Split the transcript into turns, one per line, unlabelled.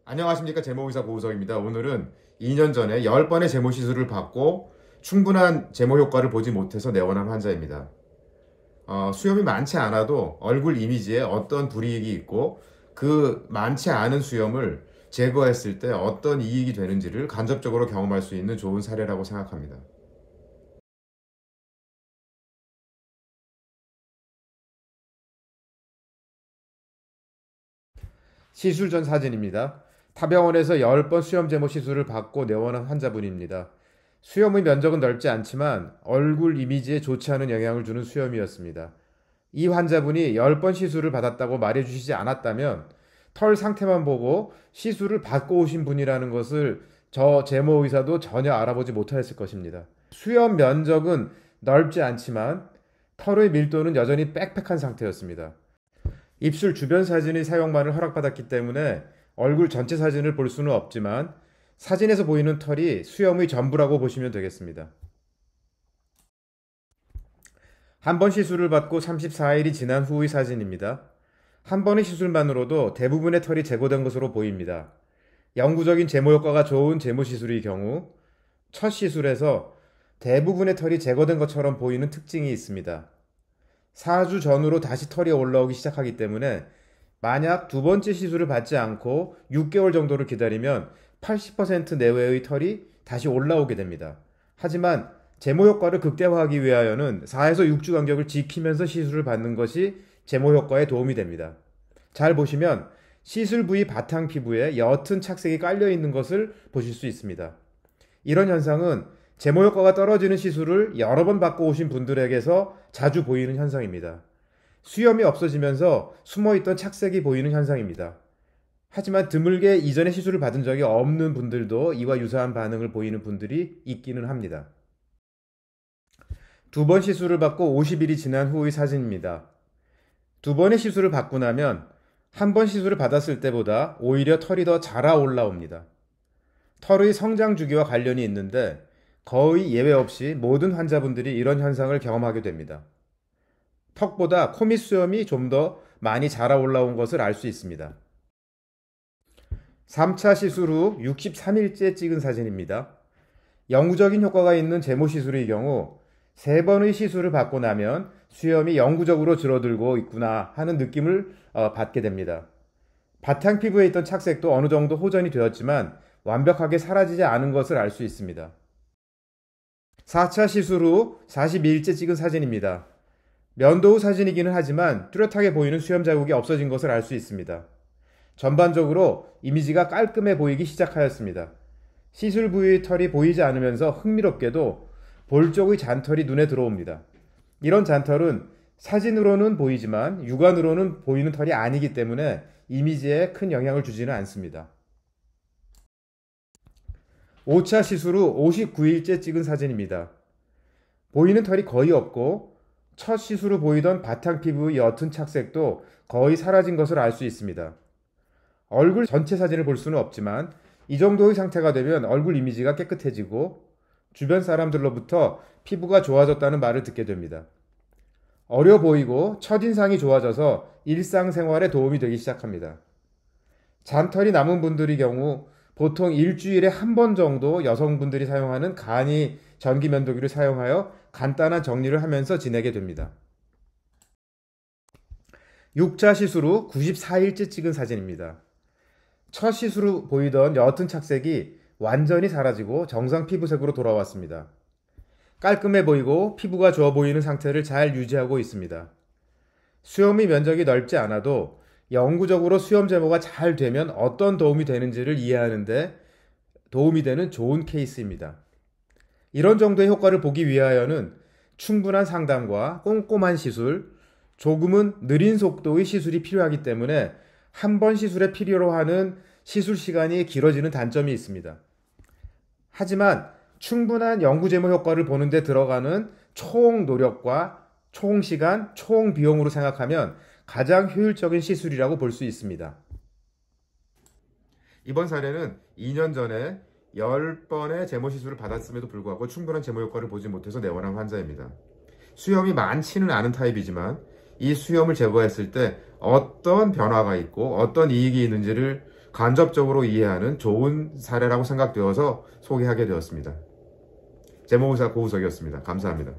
안녕하십니까. 제모의사 고우석입니다. 오늘은 2년 전에 10번의 제모 시술을 받고 충분한 제모 효과를 보지 못해서 내원한 환자입니다. 수염이 많지 않아도 얼굴 이미지에 어떤 불이익이 있고 그 많지 않은 수염을 제거했을 때 어떤 이익이 되는지를 간접적으로 경험할 수 있는 좋은 사례라고 생각합니다. 시술 전 사진입니다. 타병원에서 10번 수염 제모 시술을 받고 내원한 환자분입니다. 수염의 면적은 넓지 않지만 얼굴 이미지에 좋지 않은 영향을 주는 수염이었습니다. 이 환자분이 10번 시술을 받았다고 말해주시지 않았다면 털 상태만 보고 시술을 받고 오신 분이라는 것을 저 제모 의사도 전혀 알아보지 못하였을 것입니다. 수염 면적은 넓지 않지만 털의 밀도는 여전히 빽빽한 상태였습니다. 입술 주변 사진의 사용만을 허락받았기 때문에 얼굴 전체 사진을 볼 수는 없지만 사진에서 보이는 털이 수염의 전부라고 보시면 되겠습니다. 한 번 시술을 받고 34일이 지난 후의 사진입니다. 한 번의 시술만으로도 대부분의 털이 제거된 것으로 보입니다. 영구적인 제모 효과가 좋은 제모 시술의 경우 첫 시술에서 대부분의 털이 제거된 것처럼 보이는 특징이 있습니다. 4주 전후로 다시 털이 올라오기 시작하기 때문에 만약 두 번째 시술을 받지 않고 6개월 정도를 기다리면 80% 내외의 털이 다시 올라오게 됩니다. 하지만 제모 효과를 극대화하기 위하여는 4에서 6주 간격을 지키면서 시술을 받는 것이 제모 효과에 도움이 됩니다. 잘 보시면 시술 부위 바탕 피부에 옅은 착색이 깔려 있는 것을 보실 수 있습니다. 이런 현상은 제모 효과가 떨어지는 시술을 여러 번 받고 오신 분들에게서 자주 보이는 현상입니다. 수염이 없어지면서 숨어있던 착색이 보이는 현상입니다. 하지만 드물게 이전에 시술을 받은 적이 없는 분들도 이와 유사한 반응을 보이는 분들이 있기는 합니다. 두 번 시술을 받고 50일이 지난 후의 사진입니다. 두 번의 시술을 받고 나면 한 번 시술을 받았을 때보다 오히려 털이 더 자라 올라옵니다. 털의 성장 주기와 관련이 있는데 거의 예외 없이 모든 환자분들이 이런 현상을 경험하게 됩니다. 턱보다 코밑 수염이 좀 더 많이 자라 올라온 것을 알 수 있습니다. 3차 시술 후 63일째 찍은 사진입니다. 영구적인 효과가 있는 제모 시술의 경우 3번의 시술을 받고 나면 수염이 영구적으로 줄어들고 있구나 하는 느낌을 받게 됩니다. 바탕 피부에 있던 착색도 어느 정도 호전이 되었지만 완벽하게 사라지지 않은 것을 알 수 있습니다. 4차 시술 후 42일째 찍은 사진입니다. 면도 후 사진이기는 하지만 뚜렷하게 보이는 수염 자국이 없어진 것을 알 수 있습니다. 전반적으로 이미지가 깔끔해 보이기 시작하였습니다. 시술 부위의 털이 보이지 않으면서 흥미롭게도 볼 쪽의 잔털이 눈에 들어옵니다. 이런 잔털은 사진으로는 보이지만 육안으로는 보이는 털이 아니기 때문에 이미지에 큰 영향을 주지는 않습니다. 5차 시술 후 59일째 찍은 사진입니다. 보이는 털이 거의 없고 첫 시술 후 보이던 바탕 피부의 옅은 착색도 거의 사라진 것을 알 수 있습니다. 얼굴 전체 사진을 볼 수는 없지만 이 정도의 상태가 되면 얼굴 이미지가 깨끗해지고 주변 사람들로부터 피부가 좋아졌다는 말을 듣게 됩니다. 어려 보이고 첫인상이 좋아져서 일상생활에 도움이 되기 시작합니다. 잔털이 남은 분들의 경우 보통 일주일에 한 번 정도 여성분들이 사용하는 간이 전기 면도기를 사용하여 간단한 정리를 하면서 지내게 됩니다. 6차 시술 후 94일째 찍은 사진입니다. 첫 시술 후 보이던 옅은 착색이 완전히 사라지고 정상 피부색으로 돌아왔습니다. 깔끔해 보이고 피부가 좋아 보이는 상태를 잘 유지하고 있습니다. 수염의 면적이 넓지 않아도 영구적으로 수염 제모가 잘 되면 어떤 도움이 되는지를 이해하는데 도움이 되는 좋은 케이스입니다. 이런 정도의 효과를 보기 위하여는 충분한 상담과 꼼꼼한 시술, 조금은 느린 속도의 시술이 필요하기 때문에 한 번 시술에 필요로 하는 시술 시간이 길어지는 단점이 있습니다. 하지만 충분한 영구 제모 효과를 보는 데 들어가는 총 노력과 총 시간, 총 비용으로 생각하면 가장 효율적인 시술이라고 볼 수 있습니다. 이번 사례는 2년 전에 10번의 제모 시술을 받았음에도 불구하고 충분한 제모 효과를 보지 못해서 내원한 환자입니다. 수염이 많지는 않은 타입이지만 이 수염을 제거했을 때 어떤 변화가 있고 어떤 이익이 있는지를 간접적으로 이해하는 좋은 사례라고 생각되어서 소개하게 되었습니다. 제모의사 고우석이었습니다. 감사합니다.